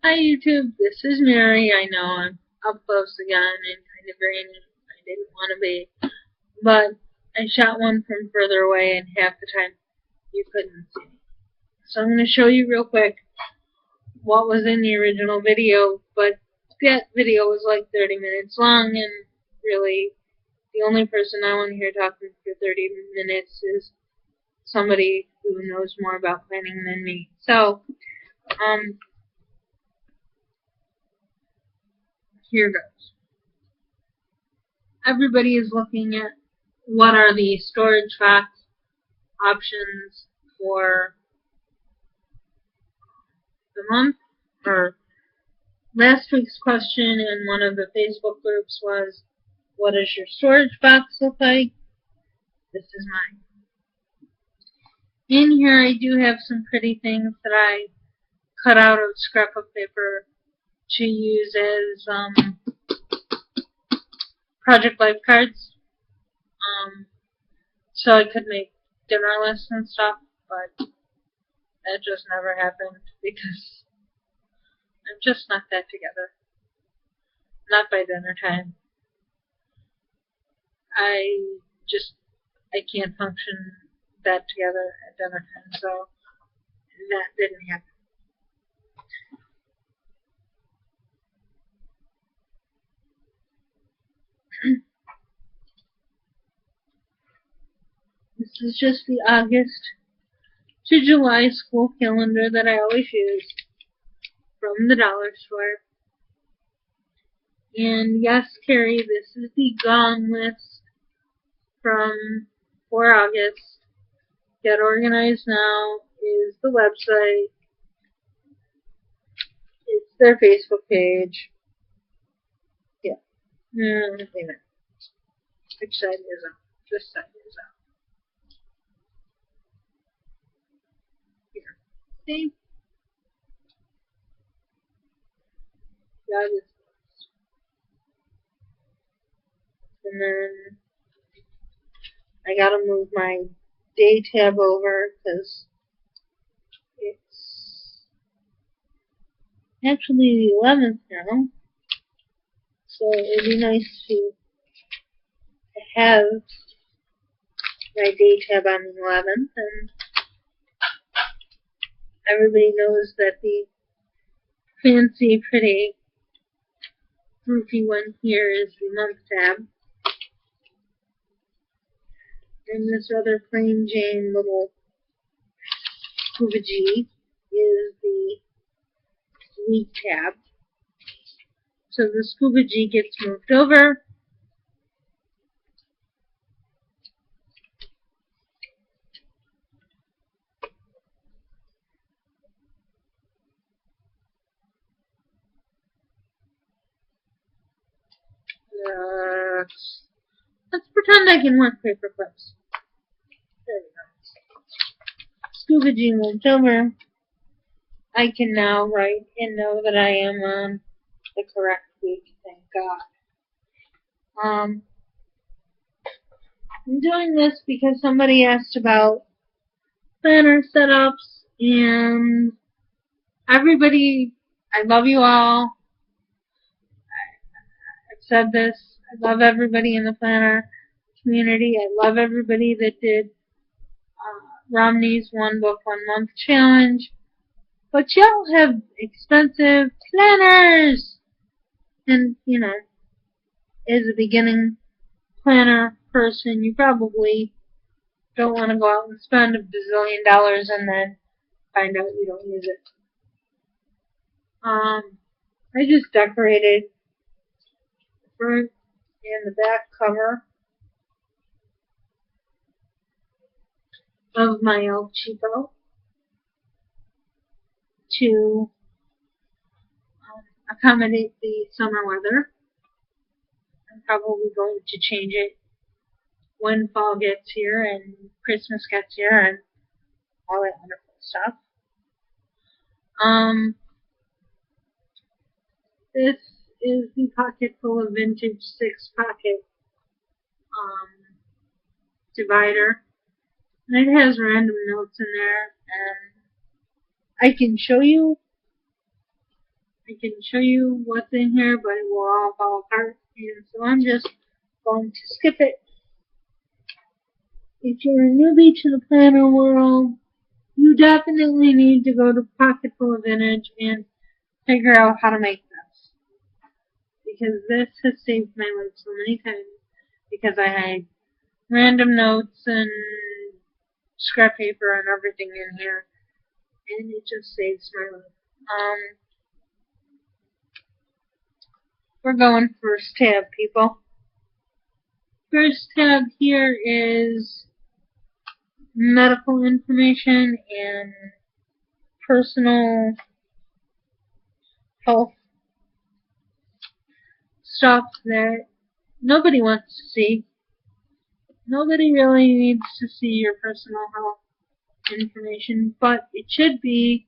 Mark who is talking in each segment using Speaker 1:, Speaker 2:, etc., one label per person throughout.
Speaker 1: Hi YouTube, this is Mary. I know I'm up close again and kind of grainy. I didn't want to be, but I shot one from further away and half the time you couldn't see me. So I'm going to show you real quick what was in the original video, but that video was like 30 minutes long, and really the only person I want to hear talking for 30 minutes is somebody who knows more about planning than me. So, here goes. Everybody is looking at what are the storage box options for the month. Or last week's question in one of the Facebook groups was, what does your storage box look like? This is mine. In here I do have some pretty things that I cut out of scrapbook paper to use as project life cards. So I could make dinner lists and stuff, but that just never happened because I'm just not that together. Not by dinner time. I can't function that together at dinner time, so that didn't happen. This is just the August to July school calendar that I always use from the dollar store. And yes, Carrie, this is the gong list for August. Get Organized Now is the website. It's their Facebook page. Yeah. Wait a minute. Which side is up? This side is up. Here. See? That is this. And then I gotta move my day tab over because it's actually the 11th now. So it'd be nice to have my day tab on the 11th, and everybody knows that the fancy, pretty, goofy one here is the month tab. And this other plain Jane little Scuba G is the week tab. So the Scuba G gets moved over. Let's pretend I can work paper clips. There we go. Scuba G moved over. I can now write and know that I am on the correct week, thank God. I'm doing this because somebody asked about planner setups, and everybody, I love you all. I've said this, I love everybody in the planner community. I love everybody that did Romney's One Book, One Month Challenge. But y'all have expensive planners! And, you know, as a beginning planner person, you probably don't want to go out and spend $1 bazillion and then find out you don't use it. I just decorated the front and the back cover of my El Chico to accommodate the summer weather. I'm probably going to change it when fall gets here and Christmas gets here and all that wonderful stuff. This is the pocket full of vintage 6-pocket divider. And it has random notes in there, and I can show you I can show you what's in here, but it will all fall apart, and so I'm just going to skip it. If you're a newbie to the planner world, you definitely need to go to Pocketful of Vintage and figure out how to make this. Because this has saved my life so many times. Because I had random notes and scrap paper and everything in here. And it just saves my life. We're going first tab, people. First tab here is medical information and personal health stuff that nobody wants to see. Nobody really needs to see your personal health information, but it should be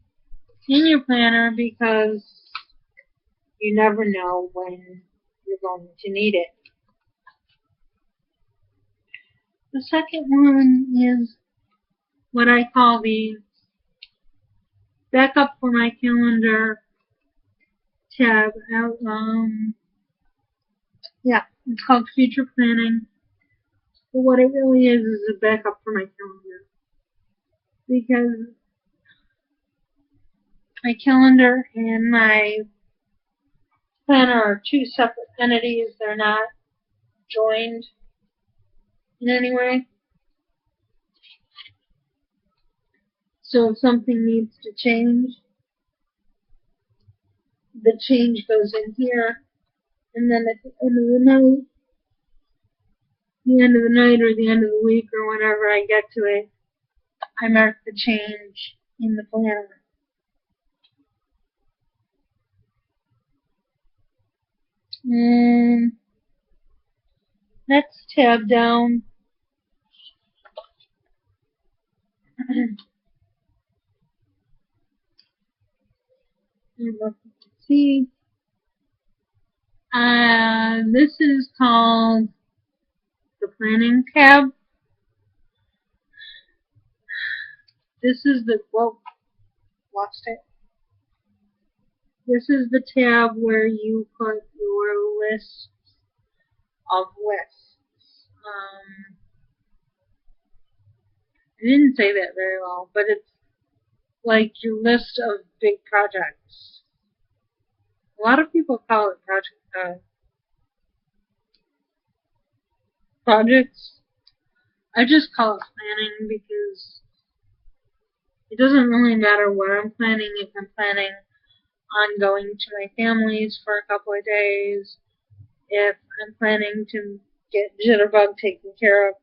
Speaker 1: in your planner because you never know when you're going to need it. The second one is what I call the backup for my calendar tab. It's called future planning. But what it really is a backup for my calendar. Because my calendar and my planner are two separate entities. They're not joined in any way. So if something needs to change, the change goes in here, and then at the end of the night or the end of the week or whenever I get to it, I mark the change in the planner. And next tab down, see, this is called the planning tab. This is the, lost it. This is the tab where you put your list of lists. I didn't say that very well, but it's like your list of big projects. A lot of people call it projects. I just call it planning because it doesn't really matter what I'm planning. If I'm planning on going to my family's for a couple of days, if I'm planning to get Jitterbug taken care of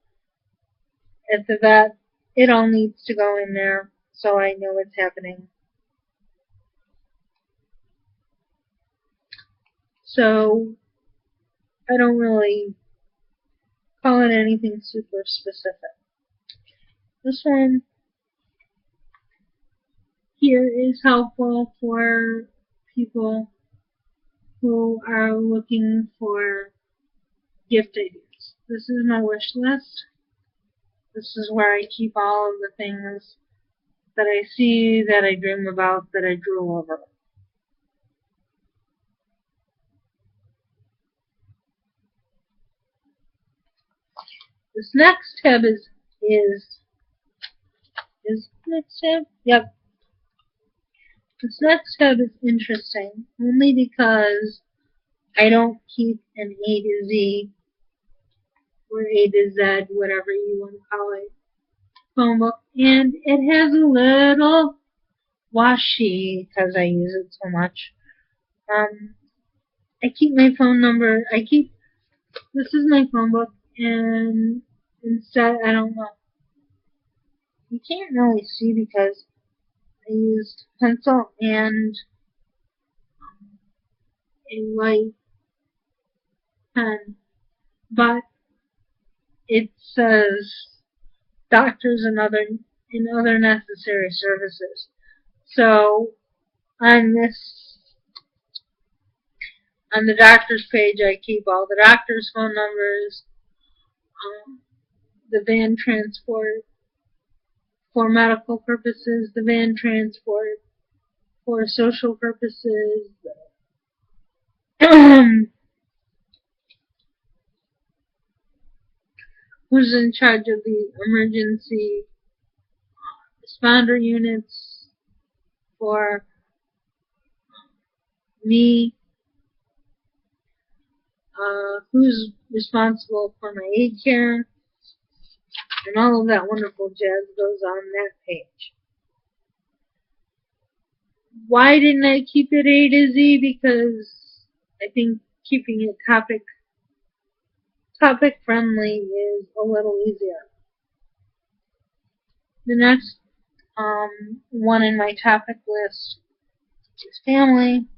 Speaker 1: at the vet, it all needs to go in there so I know what's happening. So I don't really call it anything super specific. This one here is helpful for people who are looking for gift ideas. This is my wish list. This is where I keep all of the things that I see, that I dream about, that I drool over. This next tab is next tab? Yep. This next tab is interesting only because I don't keep an A to Z or A to Z, whatever you want to call it, phone book, and it has a little washi because I use it so much. I keep my phone number. This is my phone book, and instead, I don't know. You can't really see because I used pencil and a white pen, but it says doctors and other necessary services. So on the doctor's page, I keep all the doctor's phone numbers, the van transport for medical purposes, the van transport for social purposes, who's in charge of the emergency responder units for me, who's responsible for my aid care, and all of that wonderful jazz goes on that page. Why didn't I keep it A to Z? Because I think keeping it topic friendly is a little easier. The next one in my topic list is family.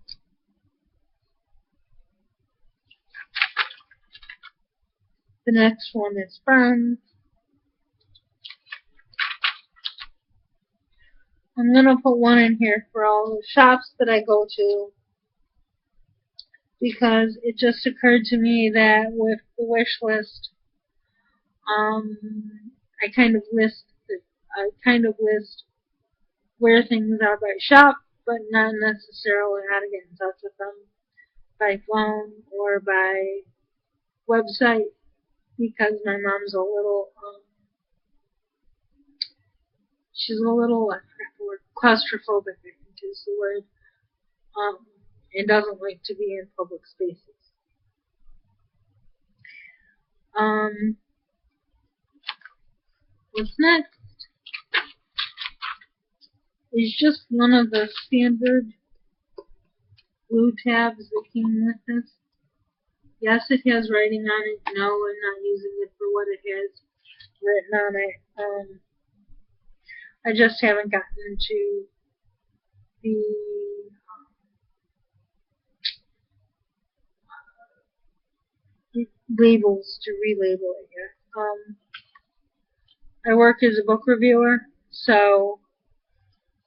Speaker 1: The next one is friends. I'm going to put one in here for all the shops that I go to, because it just occurred to me that with the wish list, I kind of list where things are by shop, but not necessarily how to get in touch with them by phone or by website, because my mom's a little she's a little, I forgot the word, claustrophobic, I think is the word, and doesn't like to be in public spaces. What's next is just one of the standard blue tabs that came with this. Yes, it has writing on it. No, I'm not using it for what it has written on it. I just haven't gotten to the labels to relabel it yet. I work as a book reviewer, so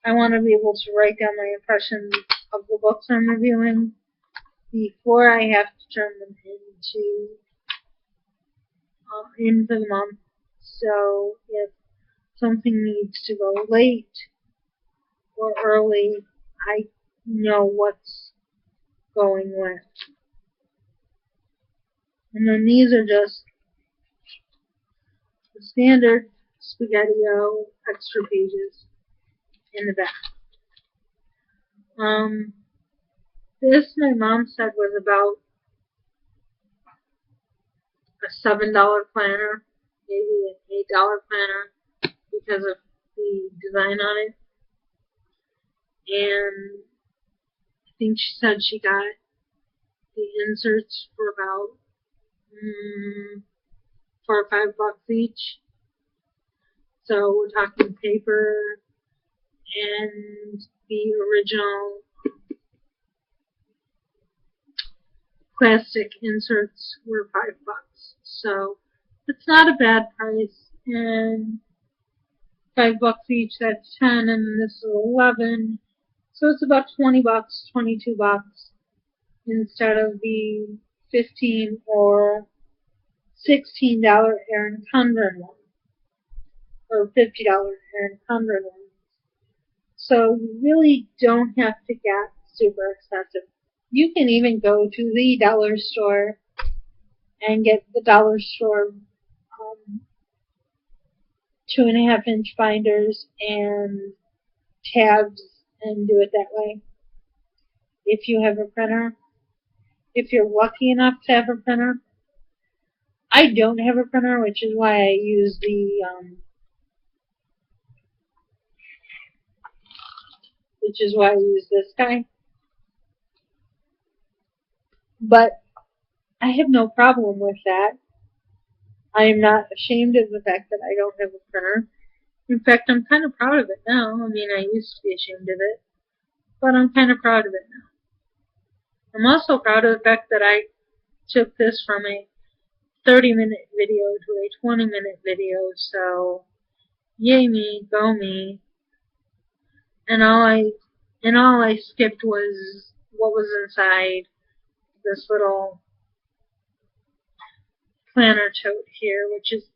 Speaker 1: I want to be able to write down my impressions of the books I'm reviewing before I have to turn them in for the month. So if something needs to go late or early, I know what's going when. And then these are just the standard Spaghetti-O extra pages in the back. This, my mom said, was about a $7 planner, maybe an $8 planner, because of the design on it. And I think she said she got the inserts for about $4 or $5 each. So we're talking paper and the original plastic inserts were $5. So it's not a bad price, and $5 each, that's 10, and this is 11. So it's about $20, $22 instead of the $15 or $16 Erin Condren one, or $50 Erin Condren one. So you really don't have to get super expensive. You can even go to the dollar store and get the dollar store 2.5-inch binders and tabs and do it that way. If you have a printer, if you're lucky enough to have a printer. I don't have a printer, which is why I use this guy. But I have no problem with that. I am not ashamed of the fact that I don't have a printer. In fact, I'm kind of proud of it now. I mean, I used to be ashamed of it, but I'm kind of proud of it now. I'm also proud of the fact that I took this from a 30-minute video to a 20-minute video, so yay me, go me. And all I skipped was what was inside this little planner tote here, which is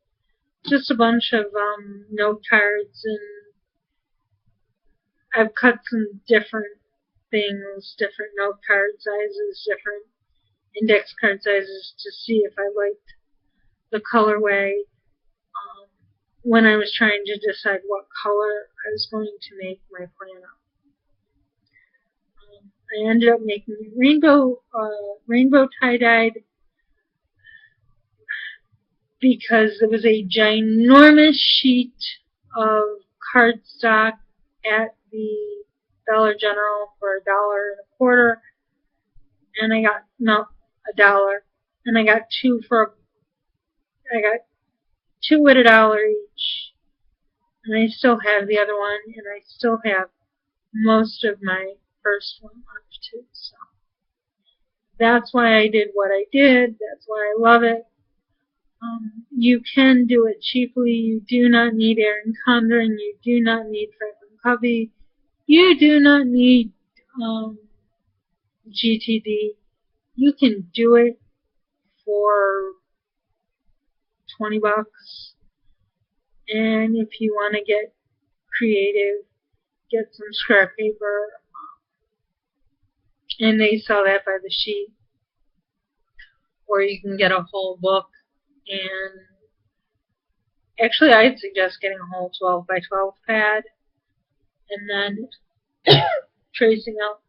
Speaker 1: just a bunch of note cards, and I've cut some different things, different note card sizes, different index card sizes to see if I liked the colorway when I was trying to decide what color I was going to make my planner. I ended up making rainbow tie-dyed because there was a ginormous sheet of cardstock at the Dollar General for $1.25, and I got $1, and I got two at $1 each, and I still have the other one, and I still have most of my first one left too. So that's why I did what I did. That's why I love it. You can do it cheaply. You do not need Erin Condren. You do not need Franklin Covey. You do not need GTD. You can do it for $20. And if you want to get creative, get some scrap paper. And they sell that by the sheet. Or you can get a whole book. And actually, I'd suggest getting a whole 12 by 12 pad, and then tracing out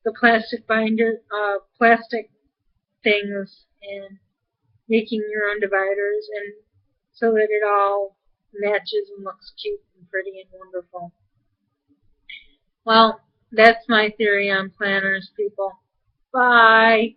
Speaker 1: the plastic binder, plastic things, and making your own dividers, and so that it all matches and looks cute and pretty and wonderful. Well, that's my theory on planners, people. Bye.